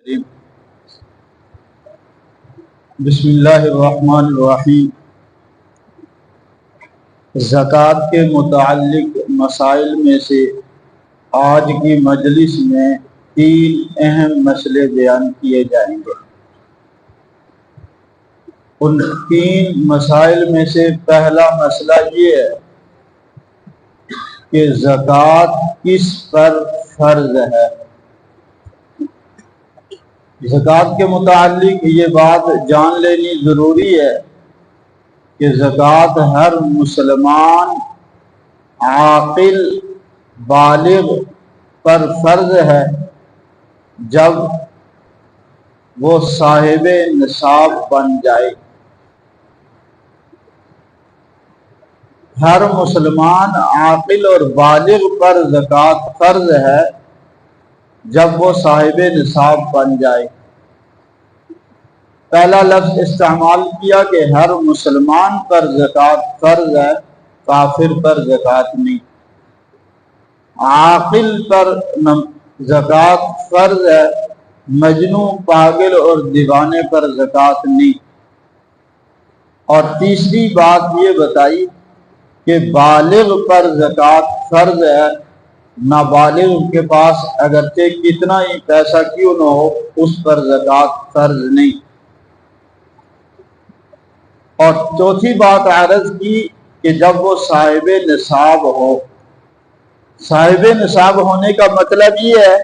الرجیم بسم اللہ الرحمن الرحیم۔ زکوٰۃ کے متعلق مسائل میں سے آج کی مجلس میں 3 اہم مسئلے بیان کیے جائیں گے۔ ان 3 مسائل میں سے پہلا مسئلہ یہ ہے کہ زکوٰۃ کس پر فرض ہے۔ زکوٰۃ کے متعلق یہ بات جان لینی ضروری ہے کہ زکوٰۃ ہر مسلمان عاقل بالغ پر فرض ہے جب وہ صاحب نصاب بن جائے۔ ہر مسلمان عاقل اور بالغ پر زکوٰۃ فرض ہے جب وہ صاحب نصاب بن جائے۔ پہلا لفظ استعمال کیا کہ ہر مسلمان پر زکوٰۃ فرض ہے، کافر پر زکوٰۃ نہیں۔ عاقل پر زکوٰۃ فرض ہے، مجنوں، پاگل اور دیوانے پر زکوٰۃ نہیں۔ اور تیسری بات یہ بتائی کہ بالغ پر زکوٰۃ فرض ہے، نابالغ کے پاس اگرچہ کتنا ہی پیسہ کیوں نہ ہو اس پر زکوٰۃ فرض نہیں۔ اور چوتھی بات عرض کی کہ جب وہ صاحب نصاب ہو۔ صاحب نصاب ہونے کا مطلب یہ ہے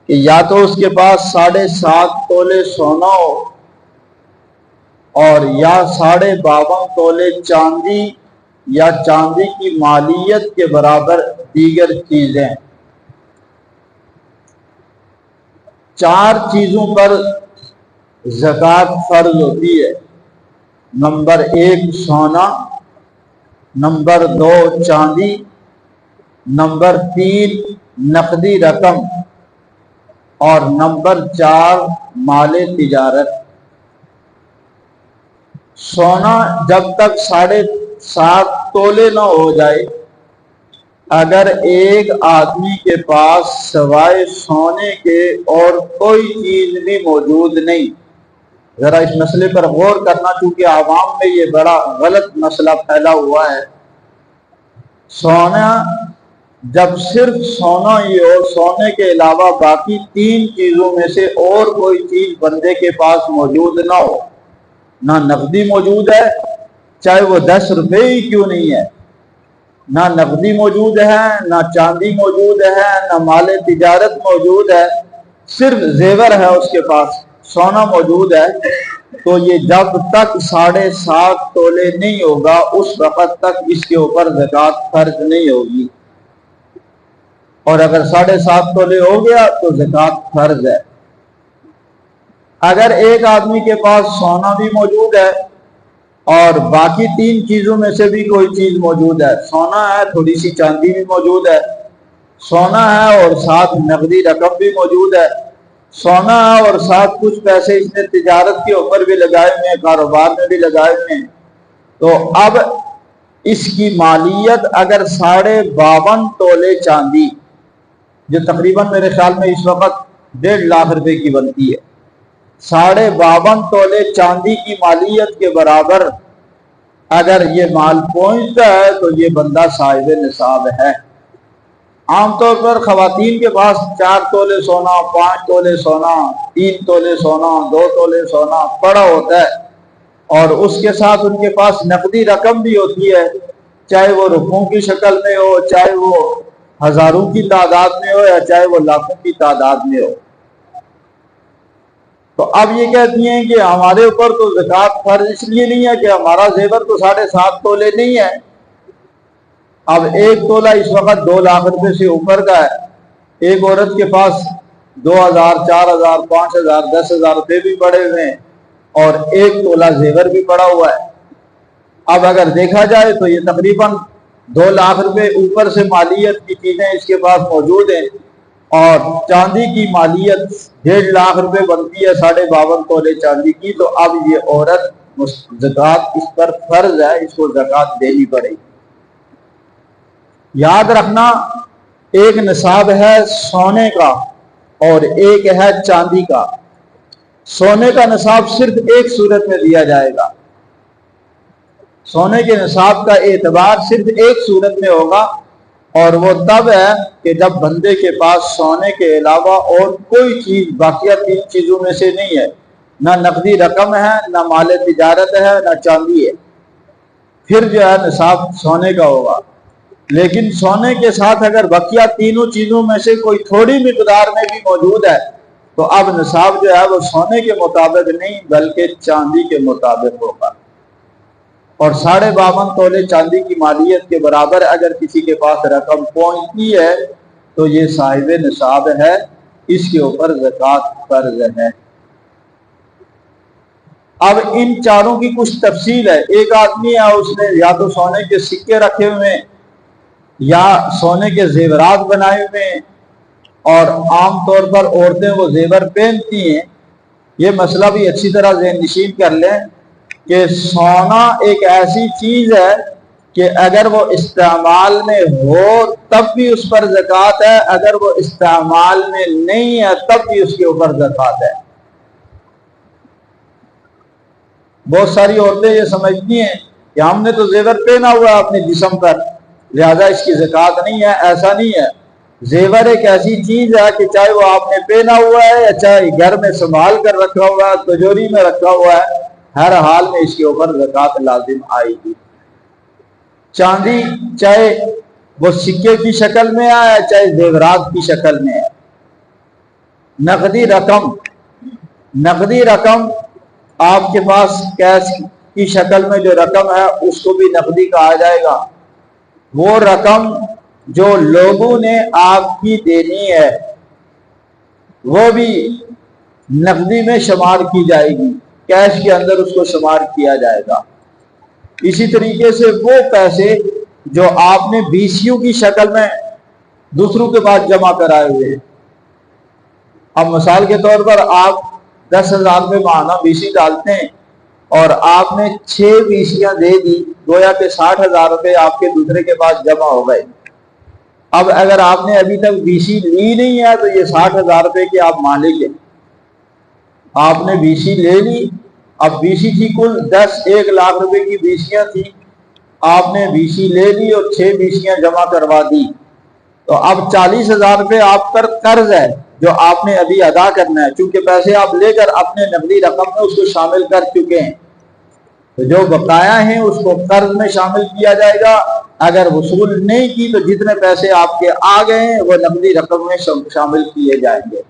کہ یا تو اس کے پاس 7.5 تولے سونا ہو اور یا 52.5 تولے چاندی یا چاندی کی مالیت کے برابر دیگر چیزیں۔ 4 چیزوں پر زکوٰۃ فرض ہوتی ہے۔ نمبر 1 سونا، نمبر 2 چاندی، نمبر 3 نقدی رقم اور نمبر 4 مال تجارت۔ سونا جب تک 7.5 تولے نہ ہو جائے، اگر ایک آدمی کے پاس سوائے سونے کے اور کوئی چیز بھی موجود نہیں، ذرا اس مسئلے پر غور کرنا چونکہ عوام میں یہ بڑا غلط مسئلہ پھیلا ہوا ہے۔ سونا جب صرف سونا ہی ہو، سونے کے علاوہ باقی 3 چیزوں میں سے اور کوئی چیز بندے کے پاس موجود نہ ہو، نہ نقدی موجود ہے چاہے وہ 10 روپے ہی کیوں نہیں ہے، نہ نقدی موجود ہے، نہ چاندی موجود ہے، نہ مال تجارت موجود ہے، صرف زیور ہے اس کے پاس، سونا موجود ہے، تو یہ جب تک 7.5 تولے نہیں ہوگا اس وقت تک اس کے اوپر زکوٰۃ فرض نہیں ہوگی۔ اور اگر 7.5 تولے ہو گیا تو زکوٰۃ فرض ہے۔ اگر ایک آدمی کے پاس سونا بھی موجود ہے اور باقی 3 چیزوں میں سے بھی کوئی چیز موجود ہے، سونا ہے، تھوڑی سی چاندی بھی موجود ہے، سونا ہے اور ساتھ نقدی رقم بھی موجود ہے، سونا ہے اور ساتھ کچھ پیسے اس نے تجارت کے اوپر بھی لگائے ہوئے ہیں، کاروبار میں بھی لگائے ہوئے ہیں، تو اب اس کی مالیت اگر 52.5 تولے چاندی، جو تقریباً میرے خیال میں اس وقت 1.5 لاکھ روپے کی بنتی ہے، 52.5 تولے چاندی کی مالیت کے برابر اگر یہ مال پہنچتا ہے تو یہ بندہ صاحب نصاب ہے۔ عام طور پر خواتین کے پاس 4 تولے سونا، 5 تولے سونا، 3 تولے سونا، 2 تولے سونا پڑا ہوتا ہے، اور اس کے ساتھ ان کے پاس نقدی رقم بھی ہوتی ہے، چاہے وہ روپوں کی شکل میں ہو، چاہے وہ ہزاروں کی تعداد میں ہو، یا چاہے وہ لاکھوں کی تعداد میں ہو۔ تو اب یہ کہتی ہیں کہ ہمارے اوپر تو زکوٰۃ فرض اس لیے نہیں ہے کہ ہمارا زیور تو 7.5 تولے نہیں ہے۔ اب 1 تولہ اس وقت 2 لاکھ روپے سے اوپر کا ہے، ایک عورت کے پاس 2,000، 4,000، 5,000، 10,000 روپے بھی پڑے ہوئے ہیں اور 1 تولہ زیور بھی پڑا ہوا ہے۔ اب اگر دیکھا جائے تو یہ تقریباً 2 لاکھ روپے اوپر سے مالیت کی چیزیں اس کے پاس موجود ہیں، اور چاندی کی مالیت 1.5 لاکھ روپے بنتی ہے 52.5 تولے چاندی کی، تو اب یہ عورت زکوٰۃ اس پر فرض ہے، اس کو زکوٰۃ دینی پڑے گی۔ یاد رکھنا ایک نصاب ہے سونے کا اور ایک ہے چاندی کا۔ سونے کا نصاب صرف ایک صورت میں دیا جائے گا، سونے کے نصاب کا اعتبار صرف ایک صورت میں ہوگا، اور وہ تب ہے کہ جب بندے کے پاس سونے کے علاوہ اور کوئی چیز باقیہ تین چیزوں میں سے نہیں ہے، نہ نقدی رقم ہے، نہ مال تجارت ہے، نہ چاندی ہے، پھر جو ہے نصاب سونے کا ہوگا۔ لیکن سونے کے ساتھ اگر بقیہ تینوں چیزوں میں سے کوئی تھوڑی مقدار میں بھی موجود ہے تو اب نصاب جو ہے وہ سونے کے مطابق نہیں بلکہ چاندی کے مطابق ہوگا، اور 52.5 تولے چاندی کی مالیت کے برابر اگر کسی کے پاس رقم پہنچتی ہے تو یہ صاحب نصاب ہے، اس کے اوپر زکوٰۃ فرض ہے۔ اب ان چاروں کی کچھ تفصیل ہے۔ ایک آدمی ہے، اس نے یا تو سونے کے سکے رکھے ہوئے ہیں یا سونے کے زیورات بنائے ہوئے ہیں، اور عام طور پر عورتیں وہ زیور پہنتی ہیں۔ یہ مسئلہ بھی اچھی طرح ذہن نشین کر لیں کہ سونا ایک ایسی چیز ہے کہ اگر وہ استعمال میں ہو تب بھی اس پر زکوٰۃ ہے، اگر وہ استعمال میں نہیں ہے تب بھی اس کے اوپر زکوٰۃ ہے۔ بہت ساری عورتیں یہ سمجھتی ہیں کہ ہم نے تو زیور پہنا ہوا ہے اپنے جسم پر، لہذا اس کی زکوٰۃ نہیں ہے۔ ایسا نہیں ہے۔ زیور ایک ایسی چیز ہے کہ چاہے وہ آپ نے پہنا ہوا ہے یا چاہے گھر میں سنبھال کر رکھا ہوا ہے، تجوری میں رکھا ہوا ہے، ہر حال میں اس کے اوپر زکوٰۃ لازم آئے گی۔ چاندی چاہے وہ سکے کی شکل میں آئے چاہے زیورات کی شکل میں ہے۔ نقدی رقم آپ کے پاس کیش کی شکل میں جو رقم ہے اس کو بھی نقدی کہا جائے گا۔ وہ رقم جو لوگوں نے آپ کی دینی ہے وہ بھی نقدی میں شمار کی جائے گی، کیش کے اندر اس کو شمار کیا جائے گا۔ اسی طریقے سے وہ پیسے جو آپ نے بیسیوں کی شکل میں دوسروں کے پاس جمع کرائے ہوئے ہیں، اب مثال کے طور پر آپ 10,000 روپے ماہانہ بیسی ڈالتے ہیں اور آپ نے 6 بیسیاں دے دی، گویا کہ 60,000 روپے آپ کے دوسرے کے پاس جمع ہو گئے۔ اب اگر آپ نے ابھی تک بیسی لی نہیں ہے تو یہ 60,000 روپے کے آپ مالک ہیں۔ آپ نے بیسی لے لی، اب بیسی کی کل 1 لاکھ روپے کی بیسیاں تھی، آپ نے بیسی لے لی اور 6 بیسیاں جمع کروا دی، تو اب 40,000 روپے آپ پر قرض ہے جو آپ نے ابھی ادا کرنا ہے، چونکہ پیسے آپ لے کر اپنے نقدی رقم میں اس کو شامل کر چکے ہیں، تو جو بقایا ہیں اس کو قرض میں شامل کیا جائے گا۔ اگر وصول نہیں کی تو جتنے پیسے آپ کے آ گئے ہیں وہ نقدی رقم میں شامل کیے جائیں گے۔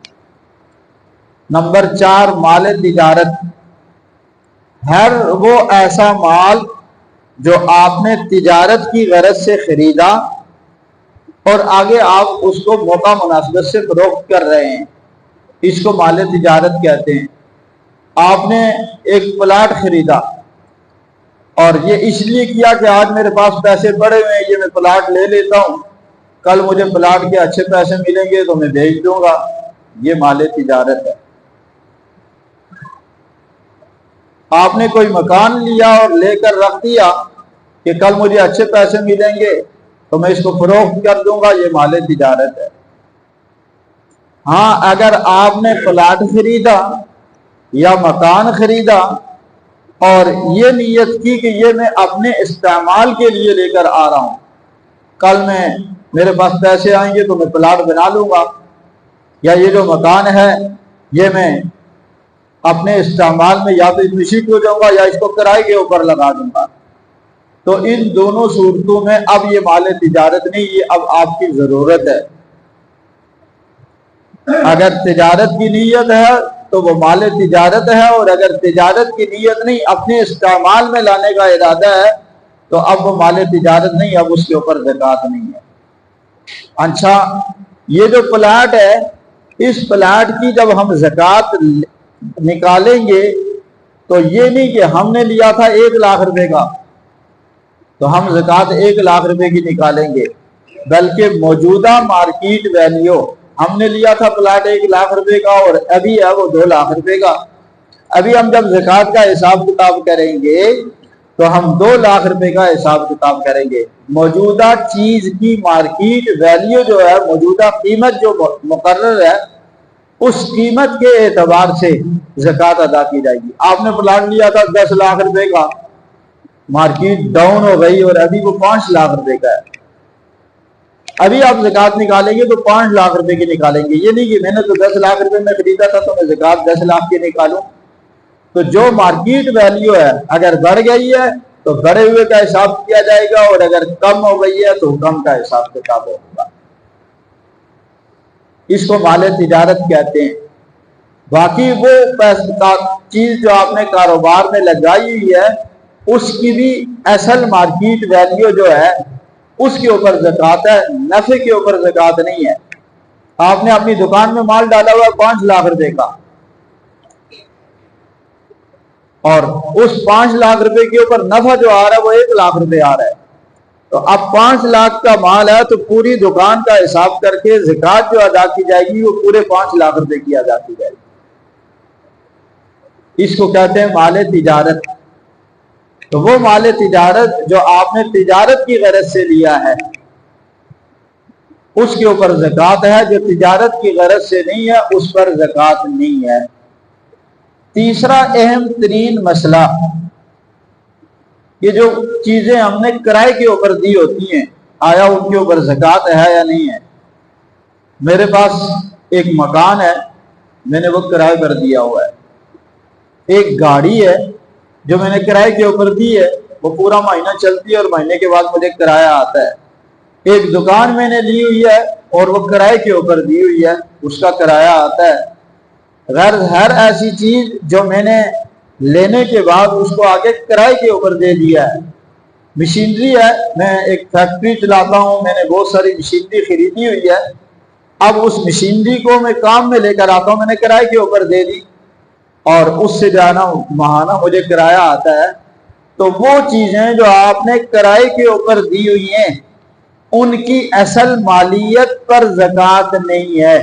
نمبر 4، مال تجارت۔ ہر وہ ایسا مال جو آپ نے تجارت کی غرض سے خریدا اور آگے آپ اس کو موقع مناسبت سے فروخت کر رہے ہیں، اس کو مال تجارت کہتے ہیں۔ آپ نے ایک پلاٹ خریدا اور یہ اس لیے کیا کہ آج میرے پاس پیسے بڑے ہوئے ہیں، یہ میں پلاٹ لے لیتا ہوں، کل مجھے پلاٹ کے اچھے پیسے ملیں گے تو میں بیچ دوں گا، یہ مال تجارت ہے۔ آپ نے کوئی مکان لیا اور لے کر رکھ دیا کہ کل مجھے اچھے پیسے ملیں گے تو میں اس کو فروخت کر دوں گا، یہ مال تجارت ہے۔ ہاں، اگر آپ نے پلاٹ خریدا یا مکان خریدا اور یہ نیت کی کہ یہ میں اپنے استعمال کے لیے لے کر آ رہا ہوں، کل میں میرے پاس پیسے آئیں گے تو میں پلاٹ بنا لوں گا، یا یہ جو مکان ہے یہ میں اپنے استعمال میں یا تو اس میں شفٹ ہو جاؤں گا یا اس کو کرائے کے اوپر لگا دوں گا، تو ان دونوں صورتوں میں اب یہ مال تجارت نہیں، یہ اب آپ کی ضرورت ہے۔ اگر تجارت کی نیت ہے تو وہ مال تجارت ہے، اور اگر تجارت کی نیت نہیں، اپنے استعمال میں لانے کا ارادہ ہے تو اب وہ مال تجارت نہیں، اب اس کے اوپر زکوٰۃ نہیں ہے۔ اچھا، یہ جو پلاٹ ہے، اس پلاٹ کی جب ہم زکوٰۃ نکالیں گے تو یہ نہیں کہ ہم نے لیا تھا 1 لاکھ روپے کا تو ہم زکوٰۃ 1 لاکھ روپے کی نکالیں گے، بلکہ موجودہ مارکیٹ ویلیو، ہم نے لیا تھا پلاٹ 1 لاکھ روپے کا اور ابھی ہے وہ 2 لاکھ روپے کا، ابھی ہم جب زکوٰۃ کا حساب کتاب کریں گے تو ہم 2 لاکھ روپے کا حساب کتاب کریں گے۔ موجودہ چیز کی مارکیٹ ویلیو جو ہے، موجودہ قیمت جو مقرر ہے، اس قیمت کے اعتبار سے زکوٰۃ ادا کی جائے گی۔ آپ نے پلاٹ لیا تھا 10 لاکھ روپے کا، مارکیٹ ڈاؤن ہو گئی اور ابھی وہ 5 لاکھ روپے کا ہے، ابھی آپ زکوٰۃ نکالیں گے تو 5 لاکھ روپے کی نکالیں گے، یہ نہیں کہ میں نے تو 10 لاکھ روپے میں خریدا تھا تو میں زکوٰۃ 10 لاکھ کی نکالوں۔ تو جو مارکیٹ ویلیو ہے اگر بڑھ گئی ہے تو بڑھے ہوئے کا حساب کیا جائے گا، اور اگر کم ہو گئی ہے تو کم کا حساب کتاب ہوگا۔ اس کو مال تجارت کہتے ہیں۔ باقی وہ چیز جو آپ نے کاروبار میں لگائی ہوئی ہے اس کی بھی اصل مارکیٹ ویلیو جو ہے اس کے اوپر زکوٰۃ ہے، نفع کے اوپر زکوٰۃ نہیں ہے۔ آپ نے اپنی دکان میں مال ڈالا ہوا 5 لاکھ روپے کا، اور اس 5 لاکھ روپے کے اوپر نفع جو آ رہا ہے وہ 1 لاکھ روپے آ رہا ہے، تو اب 5 لاکھ کا مال ہے تو پوری دکان کا حساب کر کے زکوٰۃ جو ادا کی جائے گی وہ پورے 5 لاکھ روپے کی ادا کی جائے گی۔ اس کو کہتے ہیں مال تجارت۔ تو وہ مال تجارت جو آپ نے تجارت کی غرض سے لیا ہے اس کے اوپر زکوٰۃ ہے، جو تجارت کی غرض سے نہیں ہے اس پر زکوٰۃ نہیں ہے۔ تیسرا اہم ترین مسئلہ، یہ جو چیزیں ہم نے کرائے کے اوپر دی ہوتی ہیں آیا ان کے اوپر زکوٰۃ ہے یا نہیں ہے؟ میرے پاس ایک مکان ہے، میں نے وہ کرائے پر دیا ہوا ہے۔ ایک گاڑی ہے جو میں نے کرائے کے اوپر دی ہے، وہ پورا مہینہ چلتی ہے اور مہینے کے بعد مجھے کرایہ آتا ہے۔ ایک دکان میں نے لی ہوئی ہے اور وہ کرائے کے اوپر دی ہوئی ہے، اس کا کرایہ آتا ہے۔ غرض ہر ایسی چیز جو میں نے لینے کے بعد اس کو آگے کرائے کے اوپر دے دیا ہے۔ مشینری ہے، میں ایک فیکٹری چلاتا ہوں، میں نے بہت ساری مشینری خریدی ہوئی ہے، اب اس مشینری کو میں کام میں لے کر آتا ہوں، میں نے کرائے کے اوپر دے دی اور اس سے جانا ماہانہ مجھے کرایہ آتا ہے۔ تو وہ چیزیں جو آپ نے کرائے کے اوپر دی ہوئی ہیں ان کی اصل مالیت پر زکوٰۃ نہیں ہے۔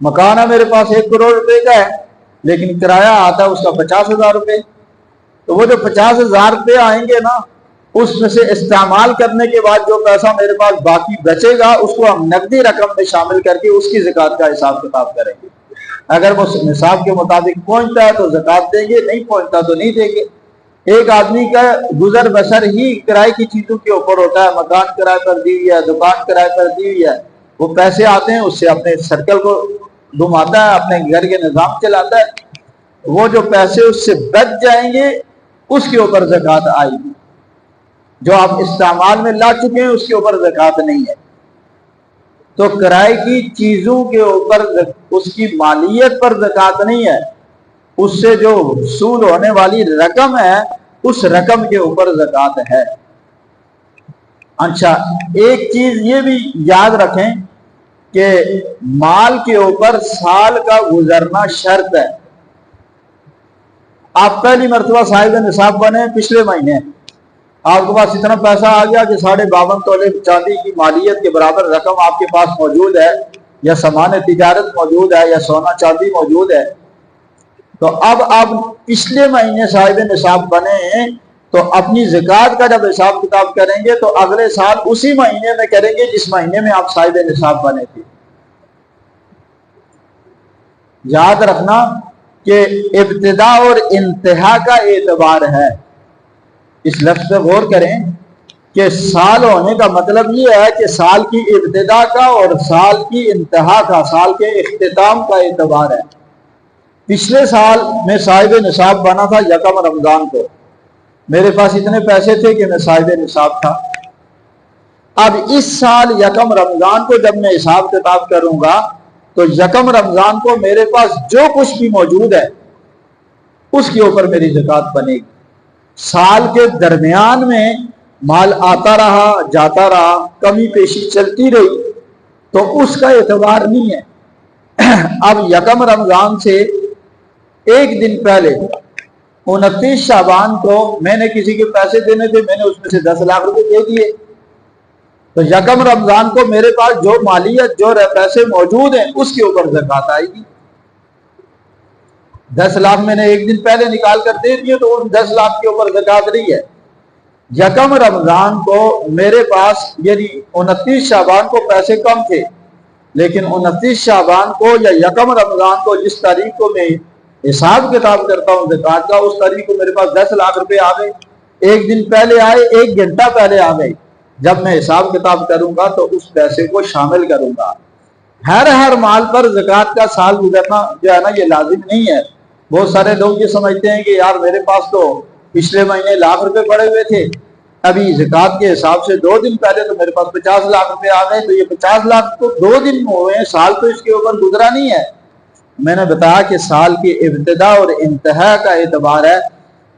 مکان ہے میرے پاس 1 کروڑ روپے کا ہے، لیکن کرایہ آتا ہے اس کا 50,000 روپے، تو وہ جو 50,000 روپے آئیں گے نا، اس میں سے استعمال کرنے کے بعد جو پیسہ میرے پاس باقی بچے گا اس کو ہم نقدی رقم میں شامل کر کے اس کی زکوٰۃ کا حساب کتاب کریں گے۔ اگر وہ نصاب کے مطابق پہنچتا ہے تو زکوٰۃ دیں گے، نہیں پہنچتا تو نہیں دیں گے۔ ایک آدمی کا گزر بسر ہی کرائے کی چیزوں کے اوپر ہوتا ہے، مکان کرائے پر دی ہوئی ہے، دکان کرائے پر دی ہوئی ہے، وہ پیسے آتے ہیں اس سے اپنے سرکل کو گھماتا ہے، اپنے گھر کے نظام چلاتا ہے۔ وہ جو پیسے اس سے بچ جائیں گے اس کے اوپر زکوٰۃ آئے گی، جو آپ استعمال میں لا چکے ہیں اس کے اوپر زکوٰۃ نہیں ہے۔ تو کرائے کی چیزوں کے اوپر اس کی مالیت پر زکوٰۃ نہیں ہے، اس سے جو وصول ہونے والی رقم ہے اس رقم کے اوپر زکوٰۃ ہے۔ اچھا، ایک چیز یہ بھی یاد رکھیں کہ مال کے اوپر سال کا گزرنا شرط ہے۔ آپ پہلی مرتبہ صاحب نصاب بنے پچھلے مہینے، آپ کے پاس اتنا پیسہ آ گیا کہ 52.5 تولے چاندی کی مالیت کے برابر رقم آپ کے پاس موجود ہے، یا سامان تجارت موجود ہے، یا سونا چاندی موجود ہے، تو اب آپ پچھلے مہینے صاحب نصاب بنے ہیں تو اپنی زکوٰۃ کا جب حساب کتاب کریں گے تو اگلے سال اسی مہینے میں کریں گے جس مہینے میں آپ صاحب نصاب بنے تھے۔ یاد رکھنا کہ ابتدا اور انتہا کا اعتبار ہے۔ اس لفظ پہ غور کریں کہ سال ہونے کا مطلب یہ ہے کہ سال کی ابتدا کا اور سال کی انتہا کا، سال کے اختتام کا اعتبار ہے۔ پچھلے سال میں صاحب نصاب بنا تھا 1 رمضان کو، میرے پاس اتنے پیسے تھے کہ میں صاحب نصاب تھا۔ اب اس سال 1 رمضان کو جب میں حساب کتاب کروں گا تو 1 رمضان کو میرے پاس جو کچھ بھی موجود ہے اس کے اوپر میری زکوٰۃ بنے گی۔ سال کے درمیان میں مال آتا رہا جاتا رہا، کمی پیشی چلتی رہی تو اس کا اعتبار نہیں ہے۔ اب 1 رمضان سے ایک دن پہلے 29 شعبان کو میں نے کسی کے پیسے دینے تھے، میں نے اس میں سے 10 لاکھ روپے دے دیے، تو 1 رمضان کو میرے پاس جو مالیت جو پیسے موجود ہیں اس کے اوپر زکوٰۃ آئے گی۔ 10 لاکھ میں نے ایک دن پہلے نکال کر دے دیے تو ان 10 لاکھ کے اوپر زکوٰۃ نہیں ہے۔ 1 رمضان کو میرے پاس یعنی 29 شعبان کو پیسے کم تھے، لیکن 29 شعبان کو یا یکم رمضان کو جس تاریخ کو میں حساب کتاب کرتا ہوں زکوٰۃ کا، اس تاریخ کو میرے پاس 10 لاکھ روپے آ گئے، ایک دن پہلے آئے، ایک گھنٹہ پہلے آ گئے، جب میں حساب کتاب کروں گا تو اس پیسے کو شامل کروں گا۔ ہر مال پر زکوٰۃ کا سال گزرنا جو ہے نا یہ لازم نہیں ہے۔ بہت سارے لوگ یہ سمجھتے ہیں کہ یار میرے پاس تو پچھلے مہینے لاکھ روپے پڑے ہوئے تھے، ابھی زکوٰۃ کے حساب سے 2 دن پہلے تو میرے پاس 50 لاکھ روپے آ گئے، تو یہ 50 لاکھ تو 2 دن میں ہوئے ہیں، سال تو اس کے اوپر گزرا نہیں ہے۔ میں نے بتایا کہ سال کی ابتدا اور انتہا کا اعتبار ہے۔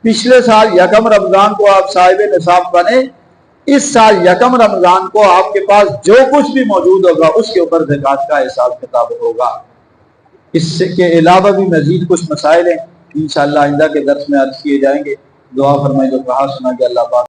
پچھلے سال یکم رمضان کو آپ صاحب نصاب بنے، اس سال یکم رمضان کو آپ کے پاس جو کچھ بھی موجود ہوگا اس کے اوپر زکوٰۃ کا حساب کتاب ہوگا۔ اس کے علاوہ بھی مزید کچھ مسائل ہیں، انشاءاللہ آئندہ کے درس میں عرض کیے جائیں گے۔ دعا فرمائے جو کہا سنا کہ اللہ پاک